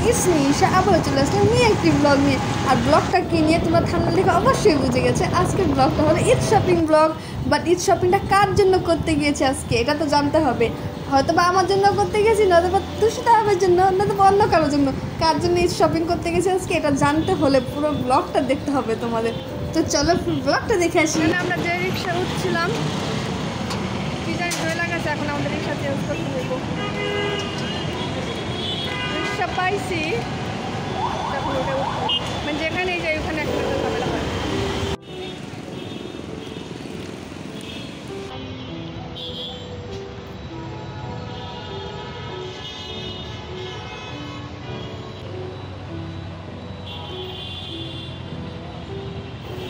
It's me Isha আবারও চলে আসলাম নিয়ে একটি ব্লগ নিয়ে। আর ব্লগটা কি নিয়ে তোমরা থাম্বনেল দেখে অবশ্যই বুঝে গেছে। আজকের ব্লগটা হলো Eid shopping blog. But Eid শপিংটা কার জন্য করতে গিয়েছে আজকে এটা তো জানতে হবে। হয়তো বা আমার জন্য করতে গেছি, নয়তো বা তুষিতা আবের জন্য, নয়তো বা অন্য কারোর জন্য। কার জন্য ঈদ শপিং করতে গেছে আজকে এটা জানতে হলে পুরো ব্লগটা দেখতে হবে তোমাদের। তো চলো ব্লগটা দেখে আসি। আমরা যে রিক্সা উঠছিলাম কি জানি ধরে লাগাচ্ছে, এখন আমাদের রিক্সা চেঞ্জ করতে দেবো। রিক্সা পাইছি, তখন ওটা উঠবো, মানে যেখানেই যাই ওখানে একটা ঝামেলা হয়।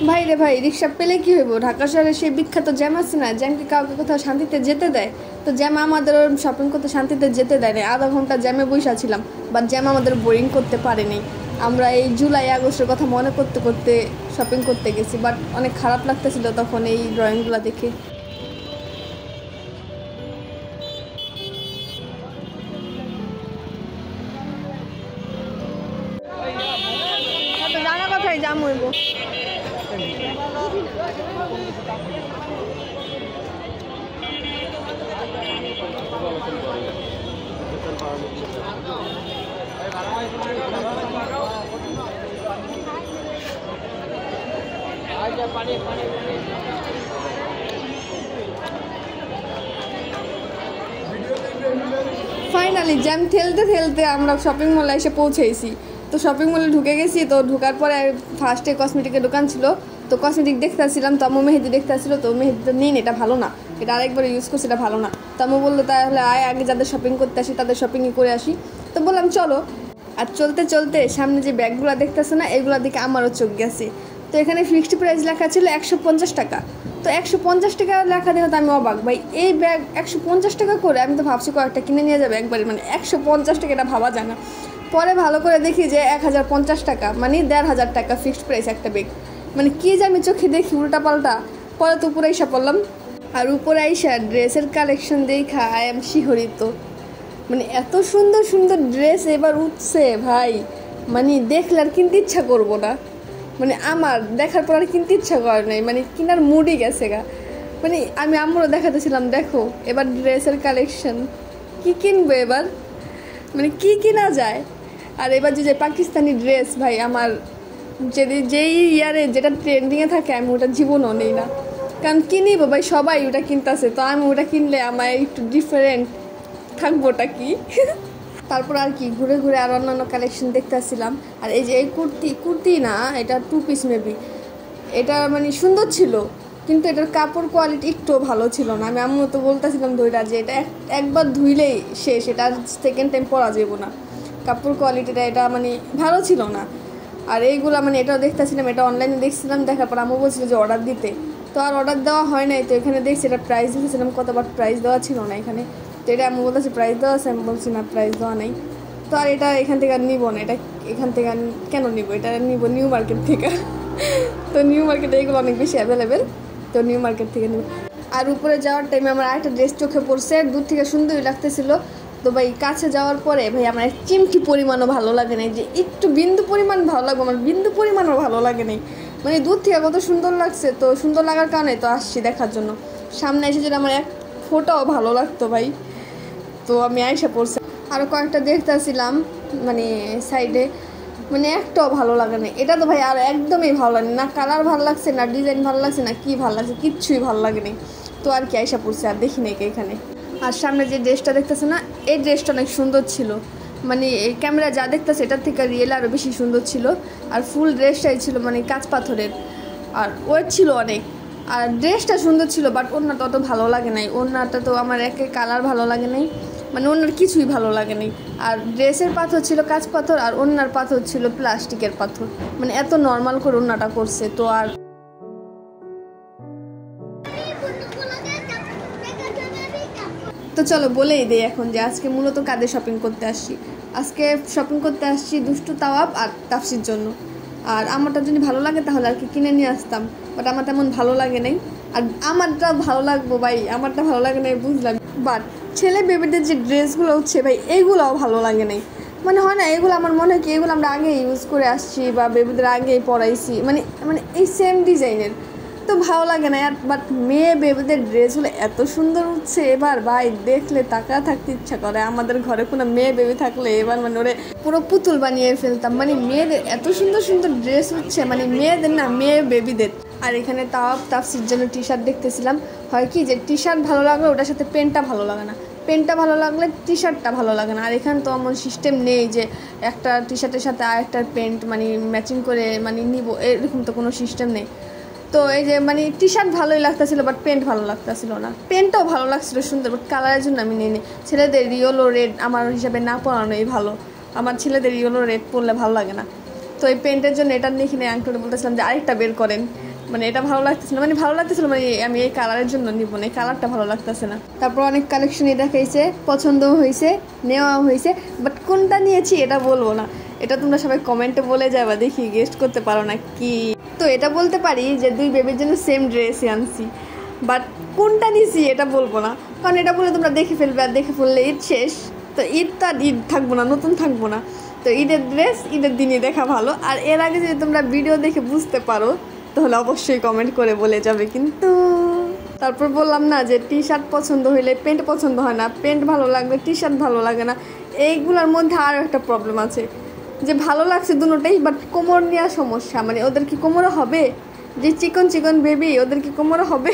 ভাই রে ভাই, রিক্সা পেলে কি হইব? ঢাকা শহরে সেই বিখ্যাত জ্যাম আছে না, জ্যামকে কাউকে কোথাও শান্তিতে যেতে দেয়? তো জ্যাম আমাদের শপিং করতে শান্তিতে যেতে দেয় না। আধা ঘন্টা জ্যামে বসে ছিলাম, বাট জ্যাম আমাদের বোরিং করতে পারেনি। আমরা এই জুলাই আগস্টের কথা মনে করতে করতে শপিং করতে গেছি, বাট অনেক খারাপ লাগতেছিল তখন এই ড্রয়িংগুলো দেখে। জানা কথাই জাম হইব। ফাইনালি জ্যাম ঠেলতে ঠেলতে আমরা শপিং মলে এসে পৌঁছেছি। তো শপিং মলে ঢুকে গেছি। তো ঢোকার পরে ফার্স্টে কসমেটিকের দোকান ছিল, তো কসমেটিক দেখতে আসছিলাম। তো আম্মু মেহেদি দেখতে আসছিল, তো মেহেদিটা নিন, এটা ভালো না, এটা আরেকবার ইউজ করছি, এটা ভালো না। তো আম্মু বললো তাহলে আয় আগে যাদের শপিং করতে আসি তাদের শপিংই করে আসি। তো বললাম চলো। আর চলতে চলতে সামনে যে ব্যাগগুলো দেখতেছে না, এগুলোর দিকে আমারও চোখ গেছে। তো এখানে ফিক্সড প্রাইস লেখা ছিল 150 টাকা। তো 150 টাকা লেখা দেখো তো আমি অবাক, ভাই এই ব্যাগ 150 টাকা করে? আমি তো ভাবছি কয়েকটা কিনে নিয়ে যাবে একবারে, মানে 150 টাকা এটা ভাবা যায় না। পরে ভালো করে দেখি যে 1050 টাকা, মানে 1500 টাকা ফিক্সড প্রাইস একটা ব্যাগ। মানে কি যে আমি চোখে দেখি উল্টা পাল্টা। পরে তো উপরে আইসা পড়লাম। আর উপরে আইসা ড্রেসের কালেকশন দেখা আই এম শিহরিত। মানে এত সুন্দর সুন্দর ড্রেস এবার উঠছে ভাই, মানে দেখলে আর কিনতে ইচ্ছা করবো না। মানে আমার দেখার পর আর কিনতে ইচ্ছা করে নাই, মানে কিনার মুডই গেছে গা। মানে আমি আম্মুরও দেখাতেছিলাম, দেখো এবার ড্রেসের কালেকশন কি কিনবো এবার, মানে কি কিনা যায়। আর এবার যে পাকিস্তানি ড্রেস ভাই, আমার যেই ইয়ারে যেটা ট্রেন্ডিংয়ে থাকে আমি ওটা জীবনও নেই না। কারণ কিনিব ভাই, সবাই ওটা কিনতেছে, তো আমি ওটা কিনলে আমার একটু ডিফারেন্ট থাকবো ওটা কি। তারপর আর কি ঘুরে ঘুরে আর অন্যান্য কালেকশন দেখতে আসছিলাম। আর এই যে এই কুর্তি না, এটা 2 পিস মেবি, এটা মানে সুন্দর ছিল, কিন্তু এটার কাপড় কোয়ালিটি একটুও ভালো ছিল না। আমি আম্মু তো বলতেছিলাম ধইরা যে এটা একবার ধুইলেই শেষ, এটা সেকেন্ড টাইম পরা যাব না। কাপড় কোয়ালিটিটা এটা মানে ভালো ছিল না। আর এইগুলো মানে এটাও দেখতেছিলাম, এটা অনলাইনে দেখছিলাম, দেখার পর আম্মু বলছিল যে অর্ডার দিতে, তো আর অর্ডার দেওয়া হয় নাই। তো এখানে দেখছি এটা প্রাইস দিয়েছিলাম, কতবার প্রাইস দেওয়া ছিল না এখানে। তো এটা আমি বলতেছি প্রাইস দেওয়া আছে, আমি বলছি না প্রাইস দেওয়া নেই। তো আর এটা এখান থেকে আর নিবো না, এটা এখান থেকে কেন নিবো, এটা নিবো নিউ মার্কেট থেকে। তো নিউ মার্কেটে এগুলো অনেক বেশি অ্যাভেলেবেল, তো নিউ মার্কেট থেকে নিব। আর উপরে যাওয়ার টাইমে আমার আরেকটা ড্রেস চোখে পড়ছে, দূর থেকে সুন্দরই লাগতেছিল। তো ভাই কাছে যাওয়ার পরে ভাই আমার এক চিমটি পরিমাণও ভালো লাগে নাই, যে একটু বিন্দু পরিমাণ ভালো লাগবে, আমার বিন্দু পরিমাণও ভালো লাগে নাই। মানে দূর থেকে কত সুন্দর লাগছে, তো সুন্দর লাগার কারণে তো আসছি দেখার জন্য। সামনে এসে যদি আমার এক ফোটাও ভালো লাগতো ভাই, তো আমি আইসা পড়ছি। আরও কয়েকটা দেখতেছিলাম মানে সাইডে, মানে একটাও ভালো লাগে না। এটা তো ভাই আর একদমই ভালো লাগে না, কালার ভালো লাগছে না, ডিজাইন ভালো লাগছে না, কি ভালো লাগছে, কিচ্ছুই ভালো লাগেনি। তো আর কি আইসা পড়ছে, আর দেখি নাকি এখানে। আর সামনে যে ড্রেসটা দেখতেছে না, এই ড্রেসটা অনেক সুন্দর ছিল, মানে এই ক্যামেরা যা দেখতেছে এটার থেকে রিয়েল আরও বেশি সুন্দর ছিল। আর ফুল ড্রেসটাই ছিল মানে কাঁচ পাথরের, আর ওয়েট ছিল অনেক। আর ড্রেসটা সুন্দর ছিল, বাট ওড়নাটা অত ভালো লাগে নাই। ওড়নাটা তো আমার একে কালার ভালো লাগে নাই, মানে ওনার কিছুই ভালো লাগে নাই। আর ড্রেসের পাথর ছিল কাঁচ পাথর, আর ওনার পাথর ছিল প্লাস্টিকের পাথর, মানে এত নর্মাল করে ওনাটা করছে। তো আর তো চলো বলেই দেই এখন যে আজকে মূলত কাদের শপিং করতে আসছি। আজকে শপিং করতে আসছি দুষ্টু তাওয়াব আর তাফসির জন্য। আর আমারটা যদি ভালো লাগে তাহলে আর কি কিনে নিয়ে আসতাম, বাট আমার তেমন ভালো লাগে নাই। আর আমারটা ভালো লাগবো ভাই, আমারটা ভালো লাগে নাই বুঝলাম, বাট ছেলে বেবিদের যে ড্রেসগুলো হচ্ছে ভাই এইগুলোও ভালো লাগে নাই। মানে হয় না এগুলো আমার মনে হয় কি এগুলো আমরা আগে ইউজ করে আসছি বা বেবিদের আগেই পরাইছি মানে মানে এই সেম ডিজাইনের, তো ভালো লাগে না। বাট মেয়ে বেবিদের ড্রেসগুলো এত সুন্দর উঠছে এবার, ভাই দেখলে তাকা থাকতে ইচ্ছা করে। আমাদের ঘরে কোনো মেয়ে বেবি থাকলে এবার মানে ওরে পুরো পুতুল বানিয়ে ফেলতাম। মানে মেয়েদের এত সুন্দর সুন্দর ড্রেস উঠছে, মানে মেয়েদের না, মেয়ে বেবিদের। আর এখানে তাফসির জন্য টি শার্ট দেখতেছিলাম। হয় কি যে টি শার্ট ভালো লাগলে ওটার সাথে প্যান্টটা ভালো লাগে না, প্যান্টটা ভালো লাগলে টি শার্টটা ভালো লাগে না। আর এখানে তো এমন সিস্টেম নেই যে একটা টি শার্টের সাথে আরেকটার প্যান্ট মানে ম্যাচিং করে মানে নিব, এরকম তো কোনো সিস্টেম নেই। তো এই যে মানে টি শার্ট ভালোই লাগতেছিল বাট প্যান্ট ভালো লাগতেছিল না, প্যান্টটাও ভালো লাগছিল সুন্দর, বাট কালারের জন্য আমি নিই। ছেলেদের ইয়েলো রেড আমার হিসাবে না পরানোই ভালো, আমার ছেলেদের ইয়েলো রেড পরলে ভালো লাগে না। তো এই প্যান্টের জন্য এটা নিয়ে কিনে আঙ্কেলকে বলতেছিলাম যে আরেকটা বের করেন, মানে এটা ভালো লাগতেছিল, মানে ভালো লাগতেছিল, মানে আমি এই কালারের জন্য নিব না, এই কালারটা ভালো লাগতেছে না। তারপর অনেক কালেকশনই দেখাইছে, পছন্দও হয়েছে, নেওয়াও হয়েছে, বাট কোনটা নিয়েছি এটা বলবো না, এটা তোমরা সবাই কমেন্টে বলে যাবা, দেখি গেস্ট করতে পারো না কি। তো এটা বলতে পারি যে দুই বেবির জন্য সেম ড্রেসই আনছি, বাট কোনটা নিয়েছি এটা বলবো না, কারণ এটা বলে তোমরা দেখে ফেলবে, আর দেখে ফেললে ঈদ শেষ, তো ঈদ তো আর ঈদ থাকবো না, নতুন থাকবো না। তো ঈদের ড্রেস ঈদের দিনই দেখা ভালো। আর এর আগে যদি তোমরা ভিডিও দেখে বুঝতে পারো তাহলে অবশ্যই কমেন্ট করে বলে যাবে কিন্তু। তারপর বললাম না যে টি শার্ট পছন্দ হইলে প্যান্ট পছন্দ হয় না, প্যান্ট ভালো লাগবে টি শার্ট ভালো লাগে না। এইগুলোর মধ্যে আরও একটা প্রবলেম আছে যে ভালো লাগছে দুটোটাই, বাট কোমর নেওয়া সমস্যা, মানে ওদের কি কোমরে হবে, যে চিকন চিকন বেবি ওদের কি কোমরে হবে,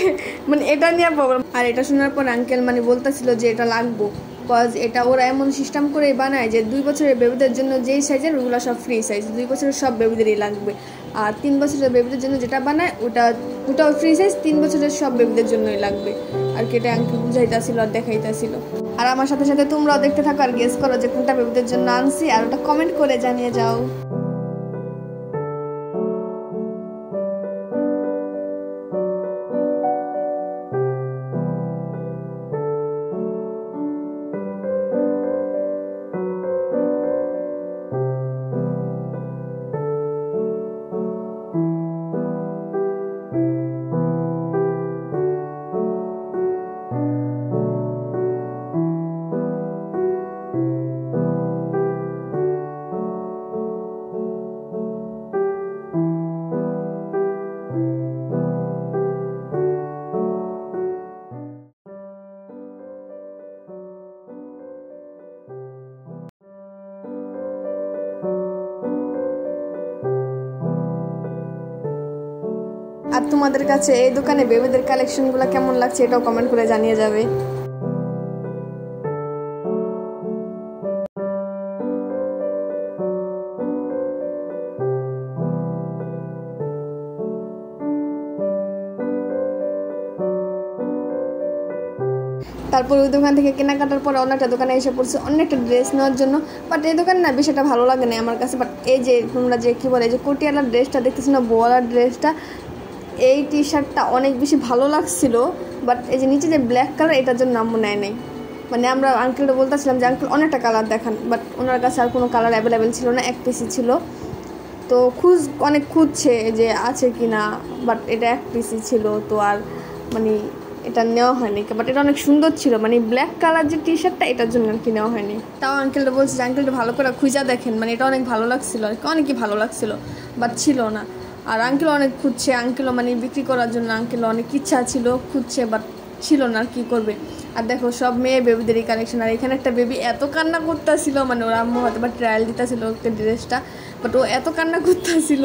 মানে এটা নিয়ে প্রবলেম। আর এটা শোনার পর আঙ্কেল মানে বলতেছিল যে এটা লাগবো, কজ এটা ওরা এমন সিস্টেম করে বানায় যে 2 বছরের বেবিদের জন্য যেই সাইজের ওগুলো সব ফ্রি সাইজ, 2 বছরের সব বেবিদেরই লাগবে। আর 3 বছরের বেবিদের জন্য যেটা বানায় ওটাও ফ্রি সাইজ, 3 বছরের সব বেবিদের জন্যই লাগবে। আর কি এটা আঙ্কেল বুঝাইতেছিল আর দেখাইতেছিল। আর আমার সাথে সাথে তোমরাও দেখতে থাকো আর গেস করো যে কোনটা বেবিদের জন্য আনছি, আর ওটা কমেন্ট করে জানিয়ে যাও। আর তোমাদের কাছে এই দোকানে বেবিদের কালেকশনগুলো কেমন লাগছে এটাও কমেন্ট করে জানিয়ে যাবে। তারপর ওই দোকান থেকে কেনাকাটার পরে অন্য একটা দোকানে এসে পড়ছে অন্য একটা ড্রেস নেওয়ার জন্য, বাট এই দোকানে না বিষয়টা ভালো লাগে না আমার কাছে। বাট এই যে তোমরা যে কী বলে যে কোটিয়ালার ড্রেসটা দেখতেছো না, বোয়ালার ড্রেসটা, এই টি শার্টটা অনেক বেশি ভালো লাগছিল, বাট এই যে নিচে যে ব্ল্যাক কালার এটার জন্য নাম নেয় নাই। মানে আমরা আঙ্কেলটা বলতেছিলাম যে আঙ্কেল অনেকটা কালার দেখান, বাট ওনার কাছে আর কোনো কালার অ্যাভেলেবেল ছিল না, এক পিসই ছিল। তো অনেক খুঁজছে যে আছে কি না, বাট এটা এক পিসই ছিল, তো আর মানে এটা নেওয়া হয়নি। বাট এটা অনেক সুন্দর ছিল, মানে ব্ল্যাক কালার যে টি শার্টটা এটার জন্য আর কি নেওয়া হয়নি। তাও আঙ্কেলটা বলছে যে আঙ্কেলটা ভালো করে খুঁজা দেখেন, মানে এটা অনেক ভালো লাগছিল আর কি, অনেকই ভালো লাগছিল, বাট ছিল না। আর আঙ্কেল অনেক খুঁজছে, আঙ্কেলও মানে বিক্রি করার জন্য আঙ্কেল অনেক ইচ্ছা ছিল, খুঁজছে, বাট ছিল না, আর কী করবে। আর দেখো সব মেয়ে বেবিদেরই কালেকশন। আর এখানে একটা বেবি এত কান্না করতেছিল, মানে ওর আম্মু হয়তো বা ট্রায়াল দিতেছিল ওকে ড্রেসটা, বাট ও এত কান্না করতেছিল,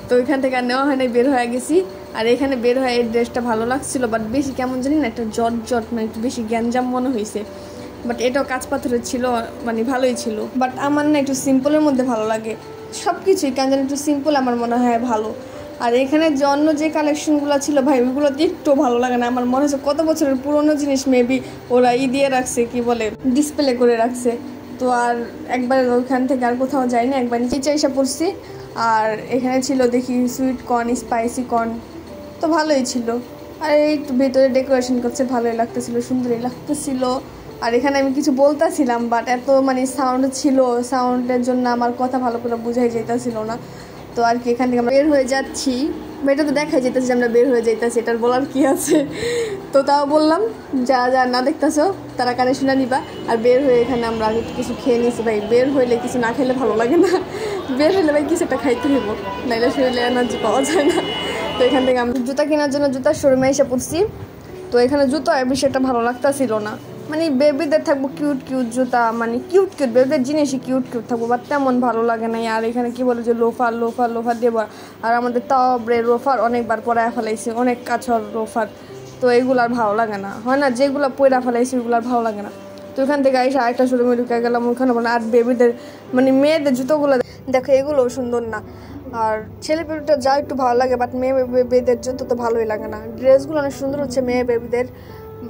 তো ওইখান থেকে আর নেওয়া হয় নাই, বের হয়ে গেছি। আর এখানে বের হয়ে এই ড্রেসটা ভালো লাগছিল, বাট বেশি কেমন জানি না একটা জট মানে একটু বেশি গ্যাঞ্জাম মনে হয়েছে, বাট এটাও কাঁচ পাথরের ছিল, মানে ভালোই ছিল। বাট আমার না একটু সিম্পলের মধ্যে ভালো লাগে সব কিছুই, কেন জানি একটু সিম্পল আমার মনে হয় ভালো। আর এখানে অন্য যে কালেকশনগুলো ছিল ভাই ওইগুলোতে একটু ভালো লাগে না, আমার মনে হচ্ছে কত বছরের পুরোনো জিনিস মেবি ওরা দিয়ে রাখছে, কি বলে ডিসপ্লে করে রাখছে। তো আর একবার ওইখান থেকে আর কোথাও যাই না, একবার নিচে এসে পড়ছি। আর এখানে ছিল দেখি সুইট কর্ন, স্পাইসি কর্ন, তো ভালোই ছিল। আর এই ভেতরে ডেকোরেশন করছে, ভালোই লাগতেছিল, সুন্দরই লাগতেছিল। আর এখানে আমি কিছু বলতেছিলাম, বাট এত মানে সাউন্ড ছিল, সাউন্ডের জন্য আমার কথা ভালো করে বোঝাই যেতেছিল না। তো আর কি এখান থেকে আমরা বের হয়ে যাচ্ছি, এটা তো দেখাই যেতেছে যে আমরা বের হয়ে যাইতেছি, এটার বলার কি আছে। তো তাও বললাম, যারা যারা না দেখতেছো তারা কানে শুনে নিবা। আর বের হয়ে এখানে আমরা আগে কিছু খেয়ে নিয়েছি ভাই, বের হইলে কিছু না খেলে ভালো লাগে না, বের হইলে ভাই কিছু একটা খাইতে হইব, নাইলে শরীরে এনার্জি পাওয়া যায় না। তো এখান থেকে আমি জুতা কেনার জন্য জুতার শোরুমে এসে পড়ছি। তো এখানে জুতো বিষয়টা ভালো লাগতেছিল না, মানে বেবিদের থাকবো কিউট কিউট জুতা, মানে কিউট কিউট বেবিদের জিনিসই কিউট কিউট থাকবো, বাট তেমন ভালো লাগে না। আর এখানে কি বলে যে লোফার লোফার লোফার দেবো, আর আমাদের তাওব্রে লোফার অনেকবার পরায় ফেলাইছি, অনেক কাছর লোফার, তো এইগুলো আর ভালো লাগে না, হয় না, যেগুলো পয়রা ফেলাইছি ওইগুলো আর ভালো লাগে না। তো এখান থেকে এসে আরেকটা শোরুমে ঢুকে গেলাম, ওখানে বলে আর বেবিদের মানে মেয়েদের জুতোগুলো দেখো, এগুলোও সুন্দর না। আর ছেলে বেবিটা যা একটু ভালো লাগে, বাট মেয়ে বেবিদের জুতো তো ভালোই লাগে না। ড্রেসগুলো অনেক সুন্দর হচ্ছে মেয়ে বেবিদের,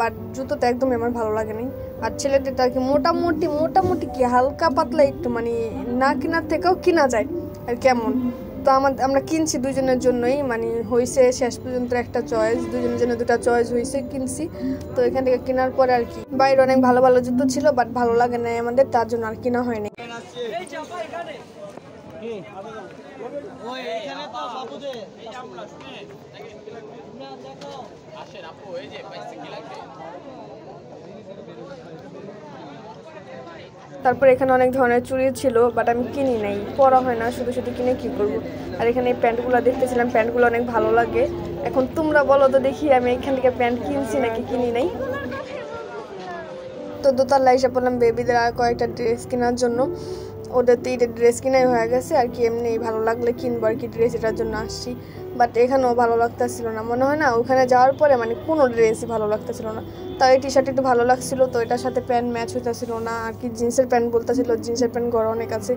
বাট জুতো তো একদমই আমার ভালো লাগেনি। আর ছেলেদেরটা আর কি মোটামুটি মোটামুটি কি হালকা পাতলা একটু, মানে না কেনার থেকেও কিনা যায় আর কেমন। তো আমরা কিনছি দুজনের জন্যই, মানে হয়েছে শেষ পর্যন্ত একটা চয়েস, দুজনের জন্য দুটা চয়েস হয়েছে, কিনছি। তো এখান থেকে কেনার পরে আর কি বাইরে অনেক ভালো ভালো জুতো ছিল, বাট ভালো লাগে না আমাদের, তার জন্য আর কিনা হয়নি। তারপর এখানে অনেক ধরনের চুড়ি ছিল, বাট আমি কিনি নাই, পরা হয় না, শুধু শুধু কিনে কি করব। আর এখানে এই প্যান্টগুলো দেখতেছিলাম, প্যান্টগুলো অনেক ভালো লাগে। এখন তোমরা বলো তো দেখি আমি এখান থেকে প্যান্ট কিনছি নাকি কিনি নাই। তো দোতলায় এসে পড়লাম বেবিদের আর কয়েকটা ড্রেস কেনার জন্য, ওদের তো ঈদের ড্রেস কিনাই হয়ে গেছে, আর কি এমনি ভালো লাগলে কিনবো আর কি ড্রেস, এটার জন্য আসছি। বাট এখানেও ভালো লাগতেছিল না, মনে হয় না ওখানে যাওয়ার পরে মানে কোনো ড্রেসই ভালো লাগতেছিল না। তাও এই টি শার্ট একটু ভালো লাগছিল, তো এটার সাথে প্যান্ট ম্যাচ হইতেছিল না আর কি, জিন্সের প্যান্ট বলতেছিল, জিন্সের প্যান্ট ঘরে অনেক আছে,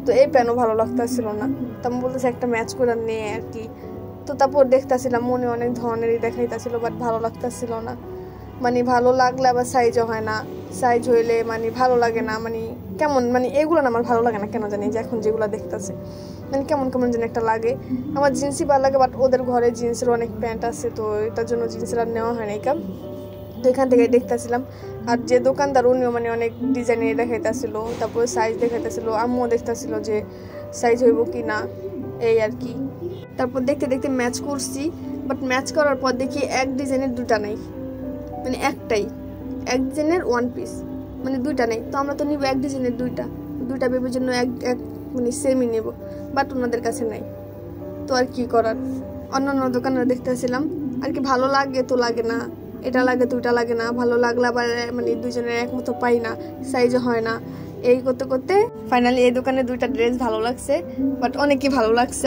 তো এই প্যান্টও ভালো লাগতেছিল না। তো আমি বলতেছি একটা ম্যাচ করে নিয়ে আর কি। তো তারপর দেখতেছিলাম মনে অনেক ধরনেরই দেখাইতেছিল, বাট ভালো লাগতেছিল না, মানে ভালো লাগলে আবার সাইজও হয় না, সাইজ হইলে মানে ভালো লাগে না, মানে কেমন, মানে এগুলো না আমার ভালো লাগে না কেন জানি, যে এখন যেগুলো দেখতেছে মানে কেমন কেমন যেন একটা লাগে। আমার জিন্সই ভালো লাগে, বাট ওদের ঘরে জিন্সের অনেক প্যান্ট আছে, তো এটার জন্য জিন্সের আর নেওয়া হয় না কাম। তো এখান থেকে দেখতেছিলাম, আর যে দোকানদার উনিও মানে অনেক ডিজাইনের দেখাইতেছিল, তারপর সাইজ দেখাইতেছিল, আম্মুও দেখতেছিল যে সাইজ হইব কি না, এই আর কি। তারপর দেখতে দেখতে ম্যাচ করছি, বাট ম্যাচ করার পর দেখি এক ডিজাইনের দুটা নাই, মানে একটাই এক ডিজাইনের ওয়ান পিস, মানে দুইটা নেই। তো আমরা তো নিব এক ডিজাইনের দুইটা বেবির জন্য এক মানে সেমই নেব, বাট ওনাদের কাছে নাই। তো আর কি করার, অন্যান্য দোকানে দেখতেছিলাম আর কি, ভালো লাগে তো লাগে না, এটা লাগে তো ওইটা লাগে না, ভালো লাগলে আবার মানে দুইজনের একমতো পাই না, সাইজও হয় না, এই করতে করতে ফাইনালি এই দোকানে দুইটা ড্রেস ভালো লাগছে, বাট অনেকই ভালো লাগছে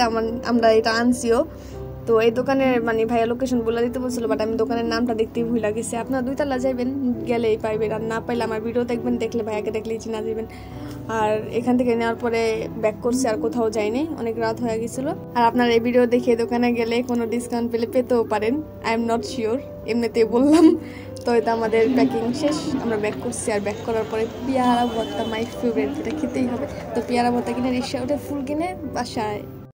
আমরা এটা আনছিও। তো এই দোকানের মানে ভাইয়া লোকেশন বলে দিতে বলছিল, বাট আমি দোকানের নামটা দেখতেই ভুলে গেছি। আপনারা দুইতলা যাইবেন, গেলেই পাইবেন, আর না পাইলে আমার ভিডিও দেখবেন, দেখলে ভাইয়াকে দেখলেই চিনা যাবেন। আর এখান থেকে নেওয়ার পরে ব্যাক করছি, আর কোথাও যাইনি, অনেক রাত হয়ে গেছিলো। আর আপনারা এই ভিডিও দেখে দোকানে গেলে কোনো ডিসকাউন্ট পেলে পেতেও পারেন, আই এম নট শিওর, এমনিতেই বললাম। তো এটা আমাদের প্যাকিং শেষ, আমরা ব্যাক করছি। আর ব্যাক করার পরে পেয়ারা ভর্তা, মাই ফেভারিট, যেটা খেতেই হবে। তো পেয়ারা ভর্তা কিনে রিক্সা উঠে ফুল কিনে বাসায়